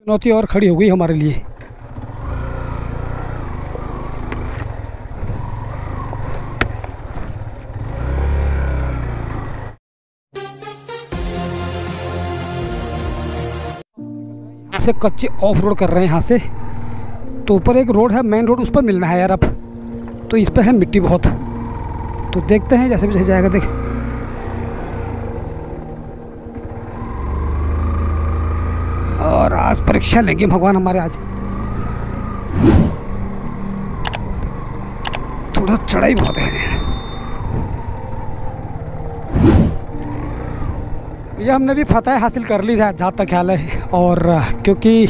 चुनौती और खड़ी हो गई हमारे लिए। यहाँ से कच्चे ऑफ रोड कर रहे हैं यहाँ से, तो ऊपर एक रोड है मेन रोड, उस पर मिलना है यार अब। तो इस पे है मिट्टी बहुत, तो देखते हैं जैसे भी जैसे जाएगा। देख और आज परीक्षा लेंगे भगवान हमारे। आज थोड़ा चढ़ाई बहुत है। ये हमने भी फतह हासिल कर ली जहाँ तक ख्याल है, और क्योंकि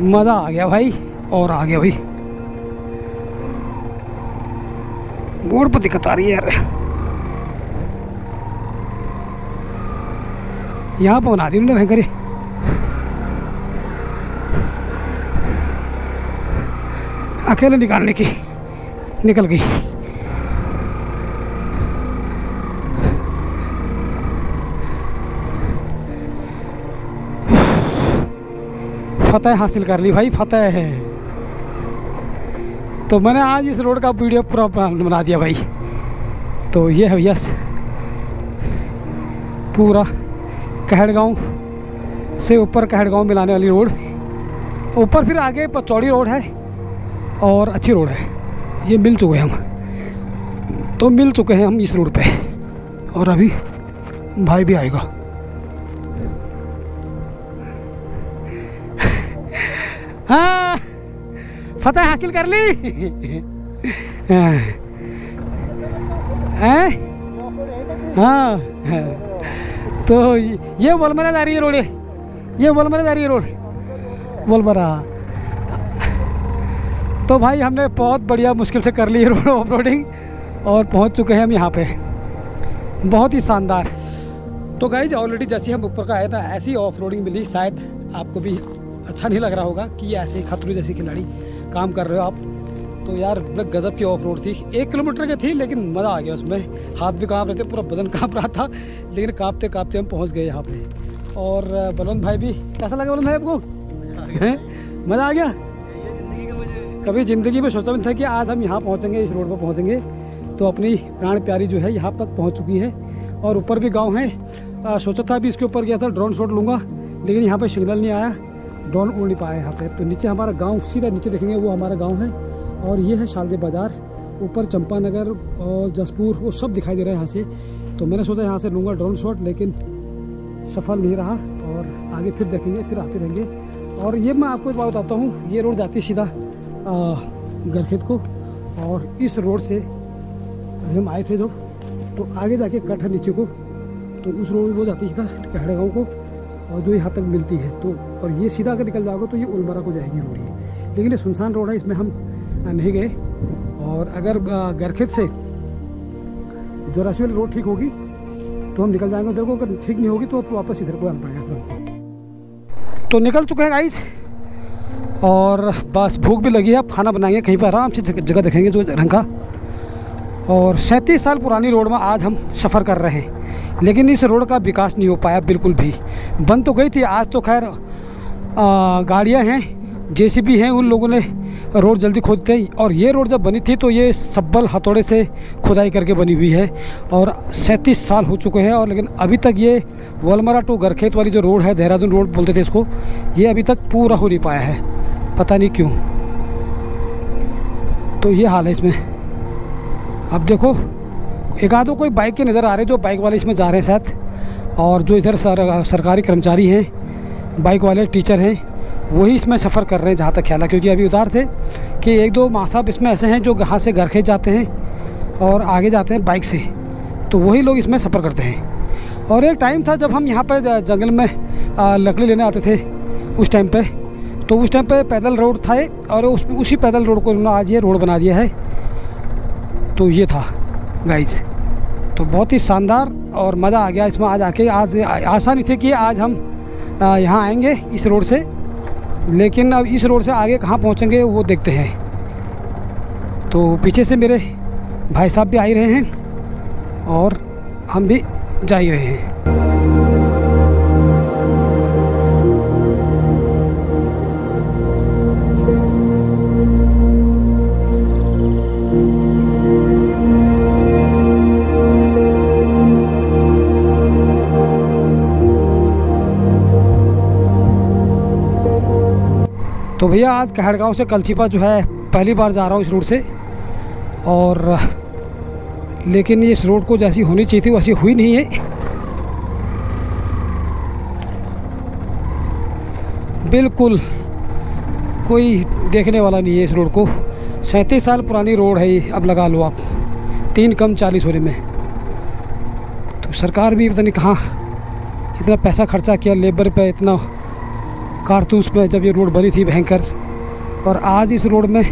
मज़ा आ गया भाई, और आ गया भाई। मोड़ पर दिक्कत आ रही है यार, यहाँ पर बना दी हमने भयंकर। अकेले निकालने की निकल गई। फतह हासिल कर ली भाई, फतह है। तो मैंने आज इस रोड का वीडियो पूरा बना दिया भाई। तो ये है यस, पूरा कहड़गांव से ऊपर कहड़गांव मिलाने वाली रोड। ऊपर फिर आगे पर चौड़ी रोड है और अच्छी रोड है। ये मिल चुके हैं हम, तो मिल चुके हैं हम इस रोड पे, और अभी भाई भी आएगा। हाँ, फतह हासिल कर ली। हाँ, तो ये बोलमरा जा रही है रोड, ये बोलमरा जा रही है रोड, बोलमरा। तो भाई हमने बहुत बढ़िया मुश्किल से कर ली है रोड ऑफ रोडिंग, और पहुंच चुके हैं हम यहाँ पे, बहुत ही शानदार। तो गाइज ऑलरेडी जैसे हम ऊपर का आया था ऐसी ऑफ रोडिंग मिली। शायद आपको भी अच्छा नहीं लग रहा होगा कि ऐसे खतरू जैसे खिलाड़ी काम कर रहे हो आप। तो यार गजब की ऑफ रोड थी, 1 किलोमीटर की थी, लेकिन मज़ा आ गया उसमें। हाथ भी काँप रहे थे, पूरा बदन काँप रहा था, लेकिन काँपते काँपते हम पहुँच गए यहाँ पे। और बलवंत भाई भी, कैसा लगा बलवंत भाई आपको? मज़ा आ गया। कभी ज़िंदगी में सोचा भी था कि आज हम यहाँ पहुँचेंगे, इस रोड पर पहुँचेंगे। तो अपनी प्राण प्यारी जो है यहाँ तक पहुँच चुकी है, और ऊपर भी गाँव है। सोचा था अभी इसके ऊपर गया था, ड्रोन शॉट लूँगा, लेकिन यहाँ पर सिग्नल नहीं आया, ड्रोन उड़ नहीं पाया यहाँ पे। तो नीचे हमारा गांव, सीधा नीचे देखेंगे वो हमारा गांव है, और ये है शालदे बाज़ार। ऊपर चंपानगर और जसपुर वो सब दिखाई दे रहा है यहाँ से। तो मैंने सोचा यहाँ से लूँगा ड्रोन शॉट, लेकिन सफल नहीं रहा, और आगे फिर देखेंगे, फिर आते रहेंगे। और ये मैं आपको एक बात बताता हूँ, ये रोड जाती है सीधा गरखेत को, और इस रोड से हम आए थे जो, तो आगे जाके कट है नीचे को, तो उस रोड वो जाती है सीधा कहड़गांव को, और जो यहाँ तक मिलती है। तो और ये सीधा अगर निकल जाओगे तो ये उलमरा को जाएगी रोड ये, लेकिन ये सुनसान रोड है, इसमें हम नहीं गए। और अगर गरखेत से जोरासी वाली रोड ठीक होगी तो हम निकल जाएंगे उधर को, अगर ठीक नहीं होगी तो वापस इधर को आना पड़ेगा। तो निकल चुके हैं गाइस, और बस भूख भी लगी है, अब खाना बनाएंगे कहीं पर, आराम से जगह देखेंगे जो रंग का। और 37 साल पुरानी रोड में आज हम सफ़र कर रहे हैं, लेकिन इस रोड का विकास नहीं हो पाया बिल्कुल भी। बन तो गई थी, आज तो खैर गाड़ियां हैं, जेसीबी हैं, उन लोगों ने रोड जल्दी खोदते हैं। और ये रोड जब बनी थी तो ये सब्बल हथौड़े से खुदाई करके बनी हुई है, और 37 साल हो चुके हैं, और लेकिन अभी तक ये वलमरा टू गरखेत वाली जो रोड है, देहरादून रोड बोलते थे इसको, ये अभी तक पूरा हो नहीं पाया है, पता नहीं क्यों। तो ये हाल है इसमें। अब देखो एक आधो कोई बाइक के नज़र आ रहे, जो बाइक वाले इसमें जा रहे हैं शायद, और जो इधर सरकारी कर्मचारी हैं, बाइक वाले टीचर हैं, वही इसमें सफ़र कर रहे हैं जहाँ तक ख्याल है। क्योंकि अभी उतार थे कि 1-2 माँ साहब इसमें ऐसे हैं जो यहाँ से गरखेत जाते हैं और आगे जाते हैं बाइक से, तो वही लोग इसमें सफ़र करते हैं। और एक टाइम था जब हम यहाँ पर जंगल में लकड़ी लेने आते थे उस टाइम पे, तो उस टाइम पे पैदल रोड था, और उसी पैदल रोड को उन्होंने आज ये रोड बना दिया है। तो ये था गाइज, तो बहुत ही शानदार और मज़ा आ गया इसमें आज आके। आज आशा नहीं थी कि आज हम यहाँ आएंगे इस रोड से, लेकिन अब इस रोड से आगे कहाँ पहुँचेंगे वो देखते हैं। तो पीछे से मेरे भाई साहब भी आ ही रहे हैं, और हम भी जा ही रहे हैं। तो भैया आज कहड़गांव से कलछीपा जो है पहली बार जा रहा हूँ इस रोड से, और लेकिन इस रोड को जैसी होनी चाहिए थी वैसी हुई नहीं है। बिल्कुल कोई देखने वाला नहीं है इस रोड को। 37 साल पुरानी रोड है ये, अब लगा लो आप 3 कम 40 होने में। तो सरकार भी पता नहीं कहाँ इतना पैसा खर्चा किया लेबर पे, इतना कारतूस पे, जब ये रोड बनी थी भयंकर, और आज इस रोड में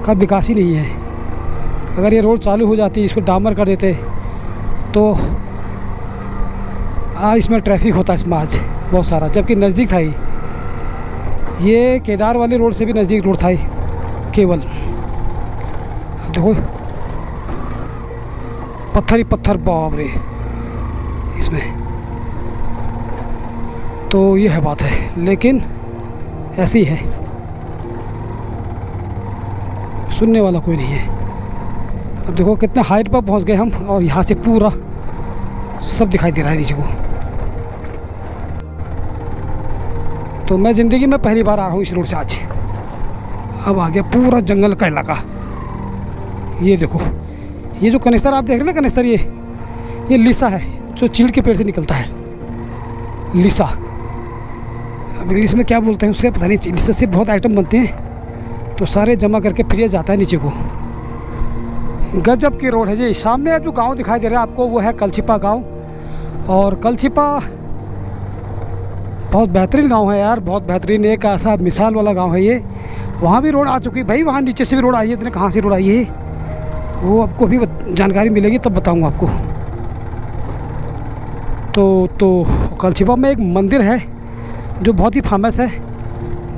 का विकास ही नहीं है। अगर ये रोड चालू हो जाती, इसको डामर कर देते तो आज इसमें ट्रैफिक होता इसमें आज बहुत सारा, जबकि नज़दीक था ये केदार वाली रोड से भी नज़दीक रोड था केवल। देखो पत्थर ही पत्थर, बाप रे इसमें। तो ये है बात है, लेकिन ऐसी है, सुनने वाला कोई नहीं है। अब देखो कितने हाइट पर पहुंच गए हम, और यहाँ से पूरा सब दिखाई दे रहा है नीचे को। तो मैं ज़िंदगी में पहली बार आ रहा हूँ इस रोड से आज। अब आ गया पूरा जंगल का इलाका। ये देखो, ये जो कनिस्तर आप देख रहे हैं ना, कनिस्तर ये लिसा है जो चीड़ के पेड़ से निकलता है, लिसा। अब इंग्लिश में क्या बोलते हैं उसके पता नहीं। लिसा से बहुत आइटम बनते हैं, तो सारे जमा करके फिर जाता है नीचे को। गजब की रोड है जी। सामने जो गांव दिखाई दे रहा है आपको वो है कलछीपा गांव, और कलछीपा बहुत बेहतरीन गांव है यार, बहुत बेहतरीन, एक ऐसा मिसाल वाला गांव है ये। वहाँ भी रोड आ चुकी है भाई, वहाँ नीचे से भी रोड आई है। इतने कहाँ से रोड आई है वो आपको भी जानकारी मिलेगी तब बताऊँगा आपको। तो कलछीपा में एक मंदिर है जो बहुत ही फेमस है।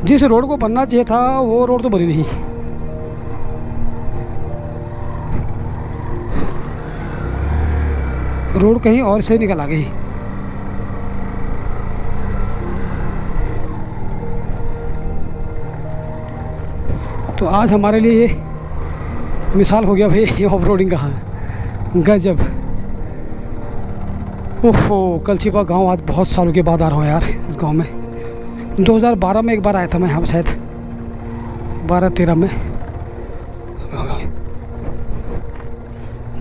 जिस रोड को बनना चाहिए था वो रोड तो बनी नहीं। रोड कहीं और से निकल आ गई। तो आज हमारे लिए ये मिसाल हो गया भाई, ये ऑफ रोडिंग का है। गजब। ओहो, कलछीपा गांव आज बहुत सालों के बाद आ रहा हूँ यार इस गांव में। 2012 में एक बार आया था मैं यहाँ, शायद 12-13 में।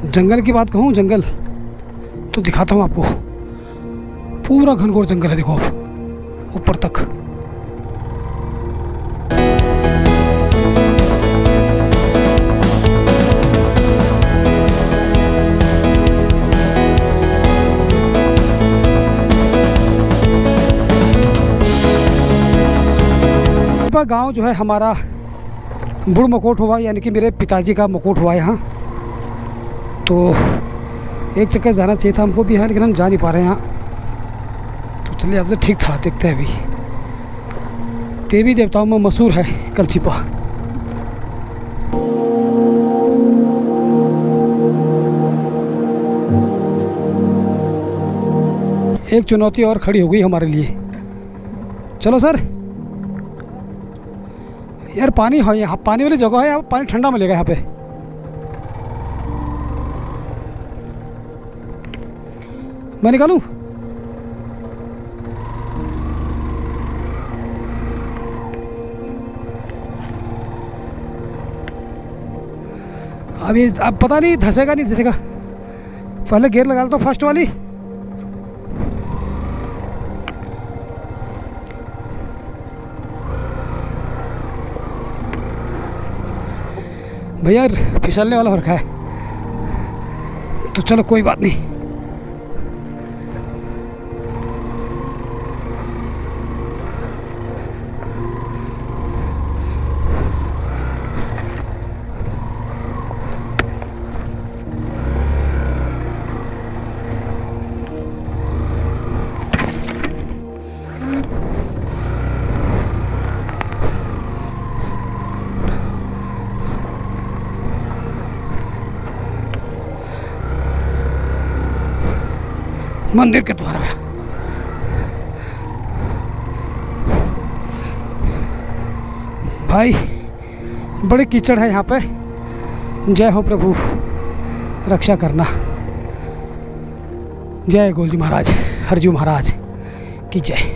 जंगल की बात कहूँ, जंगल तो दिखाता हूँ आपको। पूरा घनघोर जंगल है, देखो आप ऊपर तक। गांव जो है हमारा बुढ़ मकोट हुआ, यानी कि मेरे पिताजी का मकोट हुआ यहाँ। तो एक चक्कर जाना चाहिए था हमको भी यहाँ, लेकिन हम जा नहीं पा रहे हैं यहाँ। तो चलिए, अब तो ठीक था, देखते हैं अभी। देवी देवताओं में मशहूर है कलछीपा। एक चुनौती और खड़ी हो गई हमारे लिए। चलो सर, यार पानी है यहाँ, पानी वाली जगह है, यहाँ पानी ठंडा मिलेगा यहाँ पे। मैं निकालूं? अब पता नहीं धसेगा नहीं धसेगा। पहले गियर लगा लो फर्स्ट वाली। भैया फिसलने वाला हो रखा है, तो चलो कोई बात नहीं। मंदिर के द्वार में भाई बड़ी कीचड़ है यहाँ पे। जय हो प्रभु, रक्षा करना। जय गोलजी महाराज, हरजू महाराज की जय।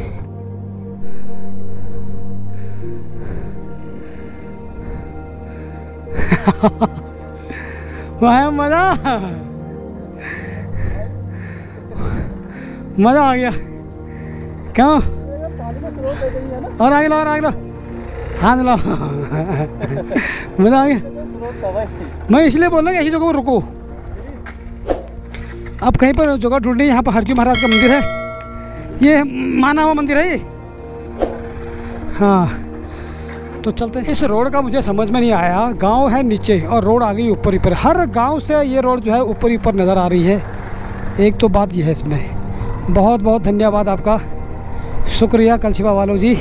वाह मज़ा मज़ा आ गया। क्यों? और आगे लो, और आगे लो, हाथ लो। मज़ा आ गया। मैं इसलिए बोल रहा हूँ ऐसी जगह पर रुको। अब कहीं पर जगह ढूंढनी, यहाँ पर हरजू महाराज का मंदिर है, ये माना हुआ मंदिर है ये। हाँ तो चलते हैं। इस रोड का मुझे समझ में नहीं आया, गांव है नीचे और रोड आ गई ऊपर ऊपर। हर गांव से ये रोड जो है ऊपर ऊपर नज़र आ रही है। एक तो बात ये है इसमें। बहुत बहुत धन्यवाद आपका, शुक्रिया कलशिबा वालों जी।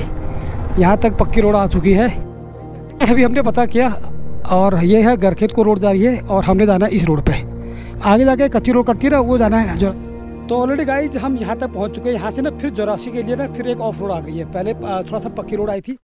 यहाँ तक पक्की रोड आ चुकी है। अभी हमने पता किया और ये है गरखेत को रोड जा रही है और हमने जाना है इस रोड पे। आगे जाके कच्ची रोड कटती है ना, वो जाना है जो। तो ऑलरेडी गाइज हम यहाँ तक पहुँच चुके हैं। यहाँ से ना फिर 84 के लिए ना फिर एक ऑफ रोड आ गई है। पहले थोड़ा सा पक्की रोड आई थी।